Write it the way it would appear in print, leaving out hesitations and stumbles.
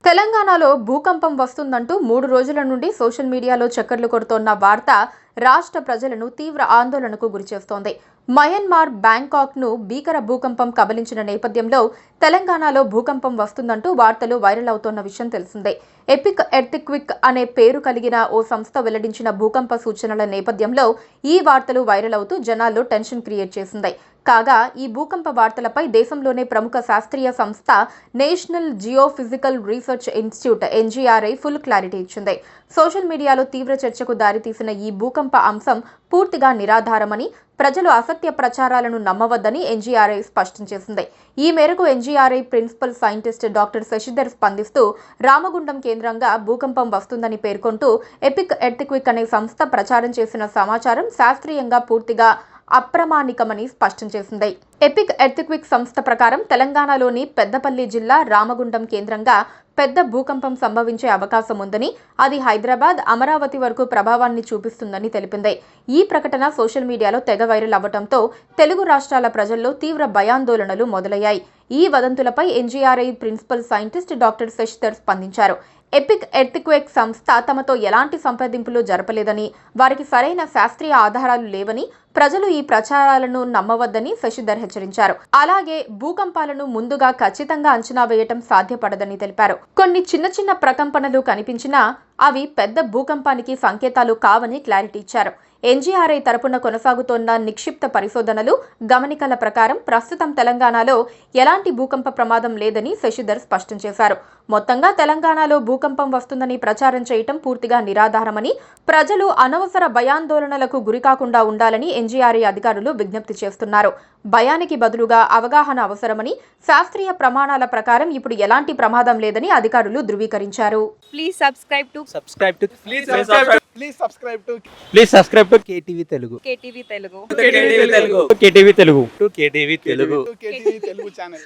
తెలంగాణలో భూకంపం వస్తుందంటూ 3 రోజుల నుండి సోషల్ మీడియాలో చక్కర్లు కొడుతోన్న వార్త రాష్ట్ర ప్రజలను తీవ్ర ఆందోళనకు గురిచేస్తోంది. మయన్మార్ బ్యాంకాక్ను భీకర భూకంపం కబలించిన నేపథ్యంలో తెలంగాణలో భూకంపం వస్తుందంటూ వార్తలు వైరల్ అవుతోన్న విషయం తెలిసిందే. ఎపిక్ ఎర్త్క్విక్ అనే పేరు కలిగిన ఓ సంస్థ వెల్లడించిన భూకంప సూచనల నేపథ్యంలో ఈ వార్తలు వైరల్ అవుతూ జనాల్లో టెన్షన్ క్రియేట్ చేసింది. కాగా ఈ భూకంప వార్తలపై దేశంలోనే ప్రముఖ శాస్త్రీయ సంస్థ national geophysical research institute NGRI full clarity ఇచ్చింది. సోషల్ మీడియాలో తీవ్ర చర్చకు దారితీసిన ఈ భూకంప అంశం పూర్తిగా నిరాధారమని, ప్రజలు అసత్య ప్రచారాలను నమ్మవద్దని NGRI స్పష్టం చేసింది. ఈ మేరకు NGRI principal scientist doctor Sasidhar స్పందిస్తూ రామగుండం కేంద్రంగా భూకంపం వస్తుందని పేర్కొంటూ ఎపిక్ ఎర్త్క్విక్ అనే సంస్థ ప్రచారం చేసిన సమాచారం శాస్త్రీయంగా పూర్తిగా అప్రమాణికమని స్పష్టం చేసింది. ఎపిక్ ఎర్త్క్విక్ సంస్థ ప్రకారం తెలంగాణలోని పెద్దపల్లి జిల్లా రామగుండం కేంద్రంగా పెద్ద భూకంపం సంభవించే అవకాశం ఉందని, అది హైదరాబాద్, అమరావతి వరకు ప్రభావాన్ని చూపిస్తుందని తెలిపింది. ఈ ప్రకటన సోషల్ మీడియాలో తెగ వైరల్ అవ్వడంతో తెలుగు రాష్ట్రాల ప్రజల్లో తీవ్ర భయాందోళనలు మొదలయ్యాయి. ఈ వదంతులపై NGRI principal scientist doctor Shashidhar స్పందించారు. ఎపిక్ ఎర్త్క్వేక్ సంస్థ తమతో ఎలాంటి సంప్రదింపులు జరపలేదని, వారికి సరైన శాస్త్రీయ ఆధారాలు లేవని, ప్రజలు ఈ ప్రచారాలను నమ్మవద్దని శశిధర్ హెచ్చరించారు. అలాగే భూకంపాలను ముందుగా ఖచ్చితంగా అంచనా వేయటం సాధ్యపడదని తెలిపారు. కొన్ని చిన్న ప్రకంపనలు కనిపించినా అవి పెద్ద భూకంపానికి సంకేతాలు కావని క్లారిటీ ఇచ్చారు. NGRI తరపున కొనసాగుతోన్న నిక్షిప్త పరిశోధనలు, గమనికల ప్రకారం ప్రస్తుతం తెలంగాణలో ఎలాంటి భూకంప ప్రమాదం లేదని శశిధర్ స్పష్టం చేశారు. మొత్తంగా తెలంగాణలో భూకంపం వస్తుందని ప్రచారం చేయటం పూర్తిగా నిరాధారమని, ప్రజలు అనవసర భయాందోళనలకు గురికాకుండా ఉండాలని NGRI అధికారులు విజ్ఞప్తి చేస్తున్నారు. భయానికి బదులుగా అవగాహన అవసరమని, శాస్త్రీయ ప్రమాణాల ప్రకారం ఇప్పుడు ఎలాంటి ప్రమాదం లేదని అధికారులు ధృవీకరించారు. Please subscribe to KTV Telugu. KTV Telugu channel.